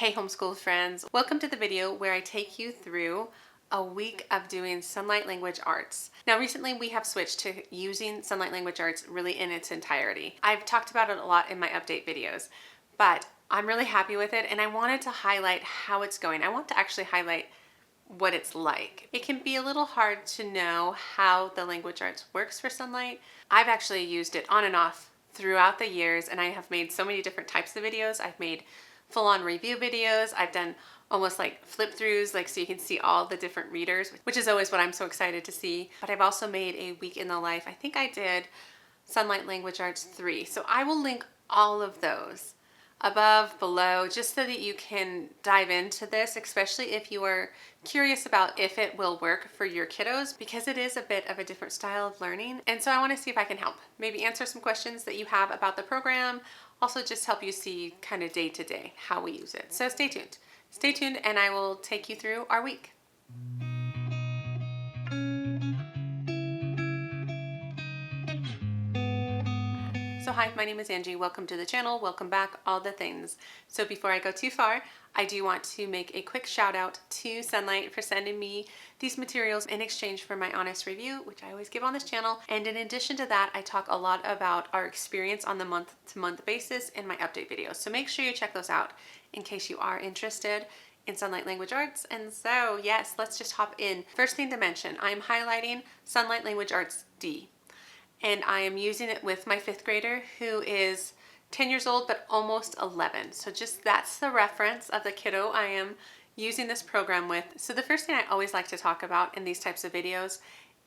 Hey homeschool friends, welcome to the video where I take you through a week of doing Sonlight Language Arts. Now recently we have switched to using Sonlight Language Arts really in its entirety. I've talked about it a lot in my update videos, but I'm really happy with it and I wanted to highlight how it's going. I want to actually highlight what it's like. It can be a little hard to know how the language arts works for Sonlight. I've actually used it on and off throughout the years and I have made so many different types of videos. I've made full-on review videos. I've done almost like flip throughs, like so you can see all the different readers, which is always what I'm so excited to see. But I've also made a week in the life. I think I did Sonlight Language Arts 3. So I will link all of those above, below, just so that you can dive into this, especially if you are curious about if it will work for your kiddos, because it is a bit of a different style of learning. And so I want to see if I can help. Maybe answer some questions that you have about the program, also just help you see kind of day to day how we use it. So stay tuned. Stay tuned and I will take you through our week. So hi, my name is Angie. Welcome to the channel. Welcome back, all the things. So before I go too far, I do want to make a quick shout out to Sonlight for sending me these materials in exchange for my honest review, which I always give on this channel. And in addition to that, I talk a lot about our experience on the month-to-month basis in my update videos. So make sure you check those out in case you are interested in Sonlight Language Arts. And so yes, let's just hop in. First thing to mention, I'm highlighting Sonlight Language Arts D. And I am using it with my 5th grader who is 10 years old but almost 11. So just that's the reference of the kiddo I am using this program with. So the first thing I always like to talk about in these types of videos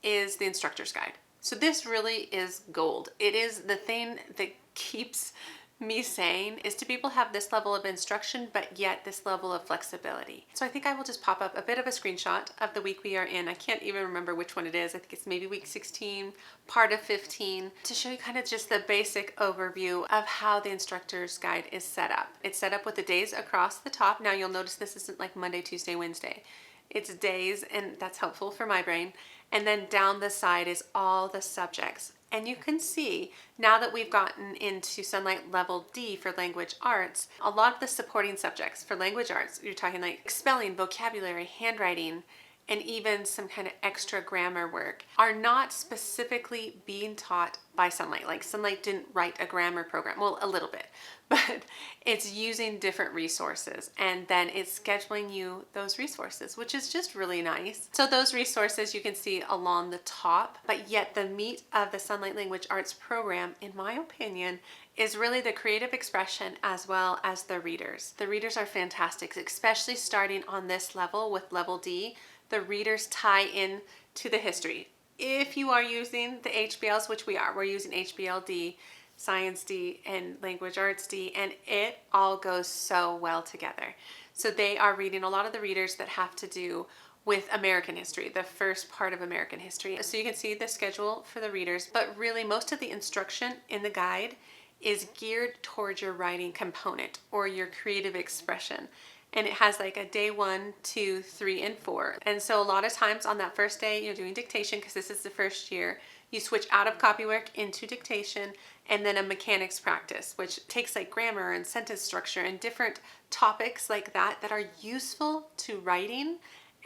is the instructor's guide. So this really is gold. It is the thing that keeps me sane, is to be able to have this level of instruction but yet this level of flexibility. So I think I will just pop up a bit of a screenshot of the week we are in. I can't even remember which one it is. I think it's maybe week 16, part of 15, to show you kind of just the basic overview of how the instructor's guide is set up. It's set up with the days across the top. Now you'll notice this isn't like Monday, Tuesday, Wednesday. It's days, and that's helpful for my brain. And then down the side is all the subjects. And you can see now that we've gotten into Sonlight Level D for language arts, a lot of the supporting subjects for language arts, you're talking like spelling, vocabulary, handwriting, and even some kind of extra grammar work, are not specifically being taught by Sonlight. Like Sonlight didn't write a grammar program, well, a little bit, but it's using different resources and then it's scheduling you those resources, which is just really nice. So those resources you can see along the top, but yet the meat of the Sonlight Language Arts program, in my opinion, is really the creative expression as well as the readers. The readers are fantastic, especially starting on this level with level D. The readers tie in to the history. If you are using the HBLs, which we are, we're using HBLD, Science D, and Language Arts D, and it all goes so well together. So they are reading a lot of the readers that have to do with American history, the first part of American history. So you can see the schedule for the readers, but really most of the instruction in the guide is geared towards your writing component or your creative expression. And it has like a day 1, 2, 3, and 4. And so a lot of times on that first day, you're doing dictation because this is the first year. You switch out of copywork into dictation and then a mechanics practice, which takes like grammar and sentence structure and different topics like that that are useful to writing.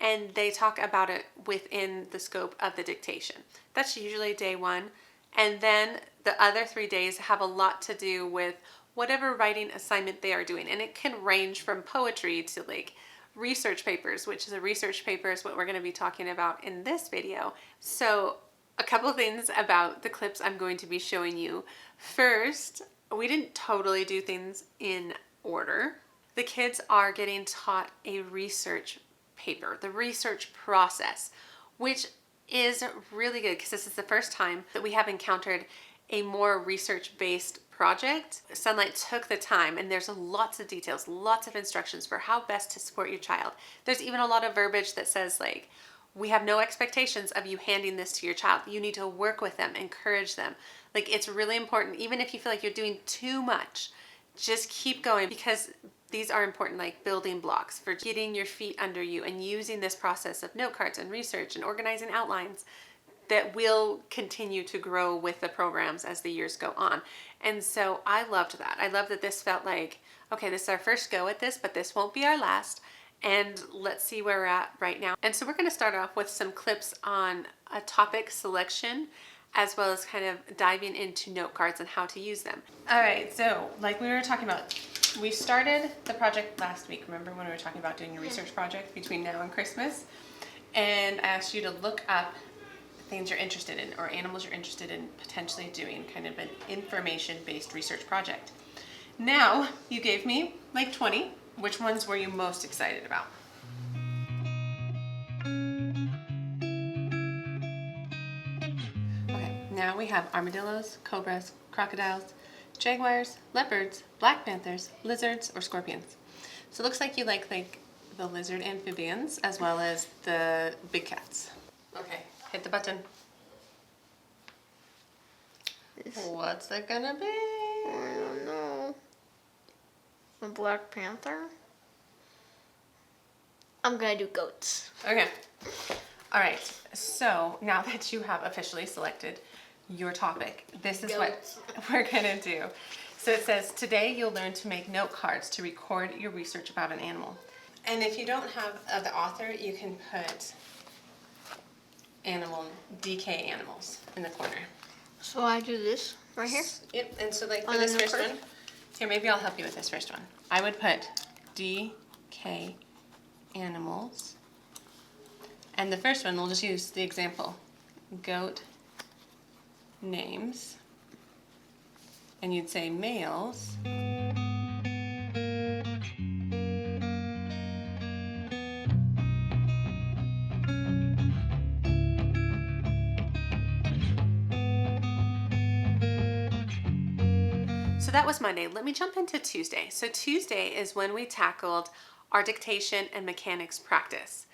And they talk about it within the scope of the dictation. That's usually day 1. And then the other 3 days have a lot to do with whatever writing assignment they are doing. And it can range from poetry to like research papers, which is a research paper is what we're going to be talking about in this video. So a couple of things about the clips I'm going to be showing you. First, we didn't totally do things in order. The kids are getting taught a research paper, the research process, which is really good because this is the first time that we have encountered a more research-based project. Sonlight took the time, and there's lots of details, lots of instructions for how best to support your child. There's even a lot of verbiage that says like, we have no expectations of you handing this to your child. You need to work with them, encourage them. Like it's really important, even if you feel like you're doing too much, just keep going because these are important like building blocks for getting your feet under you and using this process of note cards and research and organizing outlines. that will continue to grow with the programs as the years go on. And so I loved that. I love that this felt like, okay, this is our first go at this, but this won't be our last. And let's see where we're at right now. And so we're going to start off with some clips on a topic selection, as well as kind of diving into note cards and how to use them. All right, so like we were talking about, we started the project last week. Remember when we were talking about doing a research project between now and Christmas? And I asked you to look up things you're interested in or animals you're interested in potentially doing, kind of an information-based research project. Now, you gave me like 20. Which ones were you most excited about? Okay, now we have armadillos, cobras, crocodiles, jaguars, leopards, black panthers, lizards, or scorpions. So it looks like you like the lizard amphibians as well as the big cats. Okay, hit the button. What's it gonna be? I don't know. A Black Panther? I'm gonna do goats. Okay. All right. So now that you have officially selected your topic, this is what we're gonna do. So it says, today you'll learn to make note cards to record your research about an animal. And if you don't have the author, you can put DK animals in the corner. So I do this right here? Yep, and so like for this first one, here maybe I'll help you with this first one. I would put DK animals. And the first one, we'll just use the example. Goat names. And you'd say males. So that was Monday. Let me jump into Tuesday. So Tuesday is when we tackled our dictation and mechanics practice.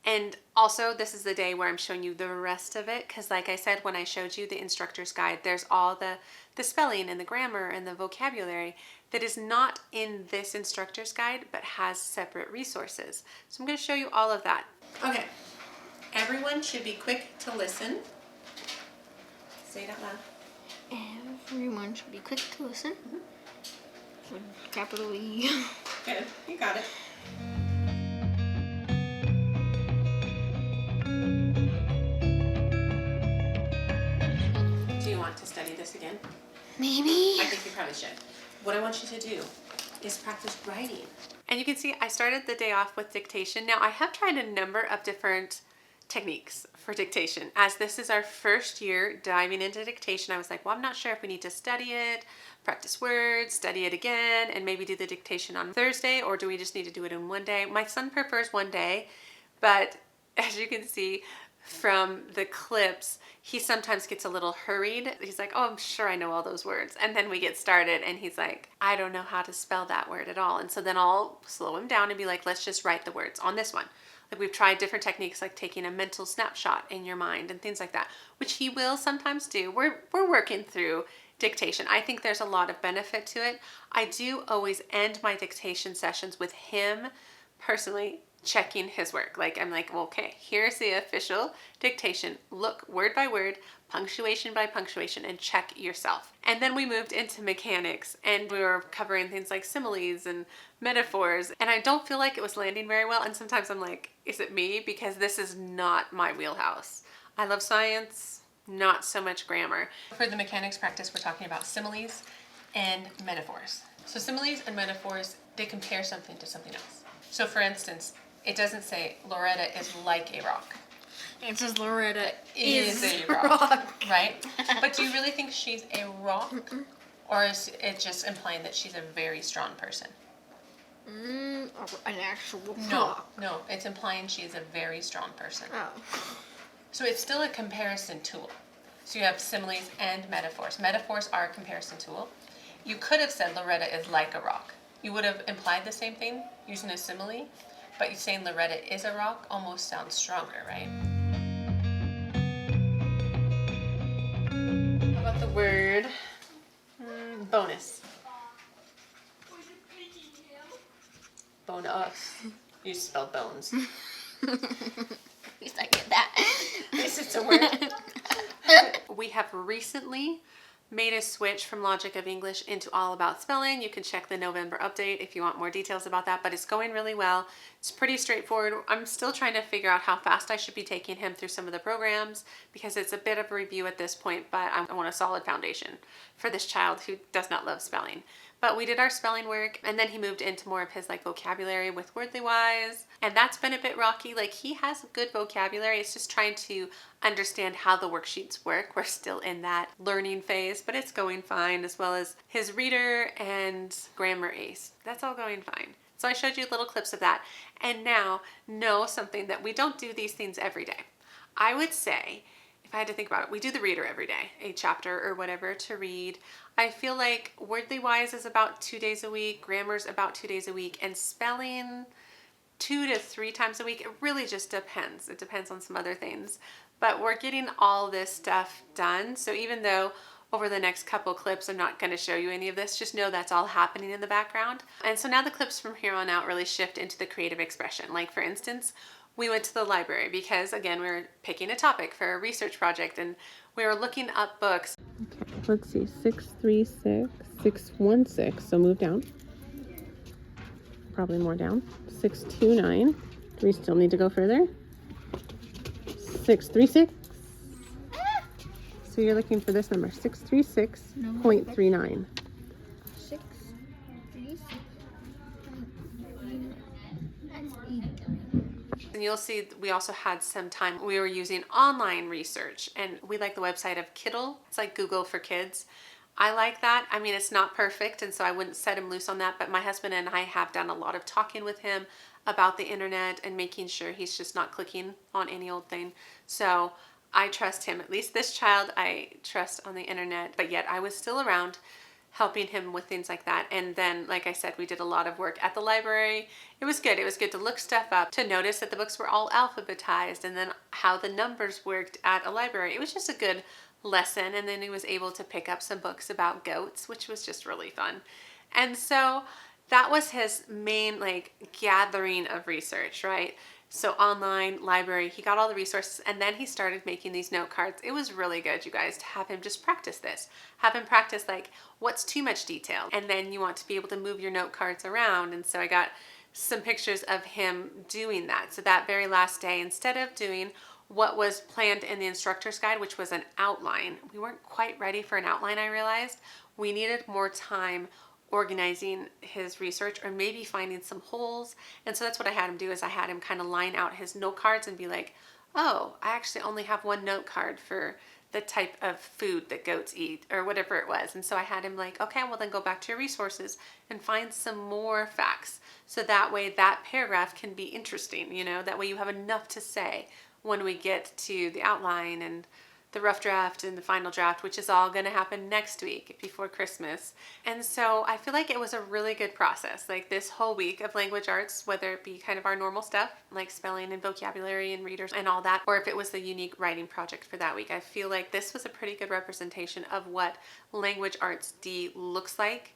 And also this is the day where I'm showing you the rest of it, because like I said, when I showed you the instructor's guide, there's all the spelling and the grammar and the vocabulary that is not in this instructor's guide, but has separate resources. So I'm going to show you all of that. Okay, everyone should be quick to listen. Say it out loud. Everyone should be quick to listen. With capital E. Good, you got it. Do you want to study this again? Maybe. I think you probably should. What I want you to do is practice writing. And you can see I started the day off with dictation. Now I have tried a number of different techniques for dictation. As this is our first year diving into dictation, I was like, well, I'm not sure if we need to study it, practice words, study it again, and maybe do the dictation on Thursday, or do we just need to do it in one day? My son prefers one day, but as you can see from the clips, he sometimes gets a little hurried. He's like, oh, I'm sure I know all those words. And then we get started and he's like, I don't know how to spell that word at all. And so then I'll slow him down and be like, let's just write the words on this one. Like we've tried different techniques like taking a mental snapshot in your mind and things like that, which he will sometimes do. We're working through dictation. I think there's a lot of benefit to it. I do always end my dictation sessions with him personally checking his work. Like I'm like, well, okay, here's the official dictation. Look word by word, punctuation by punctuation, and check yourself. And then we moved into mechanics and we were covering things like similes and metaphors. And I don't feel like it was landing very well. And sometimes I'm like, is it me? Because this is not my wheelhouse. I love science, not so much grammar. For the mechanics practice, we're talking about similes and metaphors. So similes and metaphors, they compare something to something else. So for instance, it doesn't say Loretta is like a rock. It says Loretta is a rock, right? But do you really think she's a rock? Or is it just implying that she's a very strong person? An actual rock. No, it's implying she is a very strong person. Oh. So it's still a comparison tool. So you have similes and metaphors. Metaphors are a comparison tool. You could have said Loretta is like a rock. You would have implied the same thing using a simile, but you saying Loretta is a rock almost sounds stronger, right? How about the word bonus? Bonus. You spelled bones. At least I get that. At least it's a word. We have recently made a switch from Logic of English into All About Spelling. You can check the November update if you want more details about that, but it's going really well. It's pretty straightforward. I'm still trying to figure out how fast I should be taking him through some of the programs because it's a bit of a review at this point, but I want a solid foundation for this child who does not love spelling. But we did our spelling work, and then he moved into more of his like vocabulary with Wordly Wise, and that's been a bit rocky. Like, he has good vocabulary. It's just trying to understand how the worksheets work. We're still in that learning phase, but it's going fine, as well as his reader and grammar ace. That's all going fine. So I showed you little clips of that. And now know something, that we don't do these things every day. I would say, if I had to think about it, we do the reader every day, a chapter or whatever to read. I feel like Wordly Wise is about 2 days a week, grammar's about 2 days a week, and spelling 2 to 3 times a week. It really just depends. It depends on some other things. But we're getting all this stuff done. So even though over the next couple clips I'm not going to show you any of this, just know that's all happening in the background. And so now the clips from here on out really shift into the creative expression. Like, for instance, we went to the library because, again, we were picking a topic for a research project and we were looking up books. Okay, let's see, 636, 616, so move down. Probably more down. 629. Do we still need to go further? 636. So you're looking for this number, 636.39. 636. And you'll see we also had some time we were using online research, and we like the website of Kiddle. It's like Google for kids. I like that. I mean, it's not perfect, and so I wouldn't set him loose on that, but my husband and I have done a lot of talking with him about the internet and making sure he's just not clicking on any old thing. So I trust him. At least this child I trust on the internet, but yet I was still around helping him with things like that. And then, like I said, we did a lot of work at the library. It was good. It was good to look stuff up, to notice that the books were all alphabetized, and then how the numbers worked at a library. It was just a good lesson. And then he was able to pick up some books about goats, which was just really fun. And so that was his main like gathering of research, right? So online, library, he got all the resources, and then he started making these note cards. It was really good, you guys, to have him just practice this. Have him practice like what's too much detail, and then you want to be able to move your note cards around. And so I got some pictures of him doing that. So that very last day, instead of doing what was planned in the instructor's guide, which was an outline, we weren't quite ready for an outline, I realized. We needed more time organizing his research, or maybe finding some holes. And so that's what I had him do, is I had him kind of line out his note cards and be like, oh, I actually only have one note card for the type of food that goats eat, or whatever it was. And so I had him like, okay, well then go back to your resources and find some more facts. So that way that paragraph can be interesting, you know, that way you have enough to say when we get to the outline and the rough draft and the final draft, which is all going to happen next week before Christmas. And so I feel like it was a really good process, like this whole week of language arts, whether it be kind of our normal stuff like spelling and vocabulary and readers and all that, or if it was the unique writing project for that week. I feel like this was a pretty good representation of what language arts D looks like.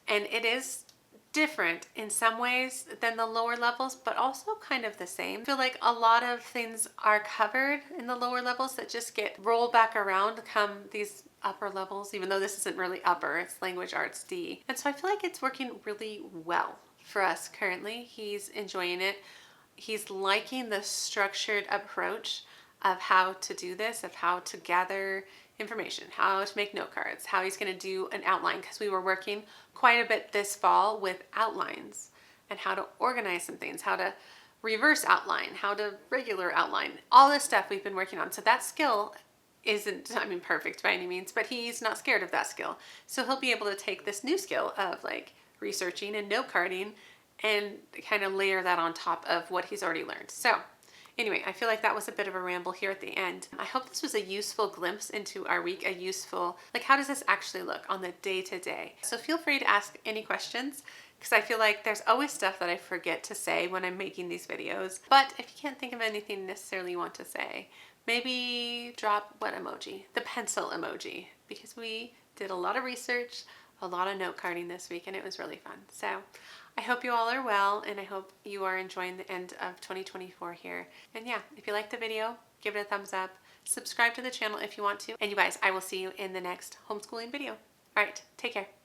And it is different in some ways than the lower levels, but also kind of the same. I feel like a lot of things are covered in the lower levels that just get rolled back around come these upper levels, even though this isn't really upper, it's language arts D. And so I feel like it's working really well for us currently. He's enjoying it. He's liking the structured approach of how to do this, of how to gather information, how to make note cards, how he's going to do an outline, because we were working quite a bit this fall with outlines and how to organize some things, how to reverse outline, how to regular outline, all this stuff we've been working on. So that skill isn't, I mean, perfect by any means, but he's not scared of that skill. So he'll be able to take this new skill of like researching and note carding and kind of layer that on top of what he's already learned. So anyway, I feel like that was a bit of a ramble here at the end. I hope this was a useful glimpse into our week, a useful, like, how does this actually look on the day-to-day? So feel free to ask any questions, because I feel like there's always stuff that I forget to say when I'm making these videos. But if you can't think of anything necessarily you want to say, maybe drop what emoji? The pencil emoji, because we did a lot of research, a lot of note carding this week, and it was really fun. So I hope you all are well, and I hope you are enjoying the end of 2024 here. And yeah, if you liked the video, give it a thumbs up. Subscribe to the channel if you want to. And you guys, I will see you in the next homeschooling video. All right, take care.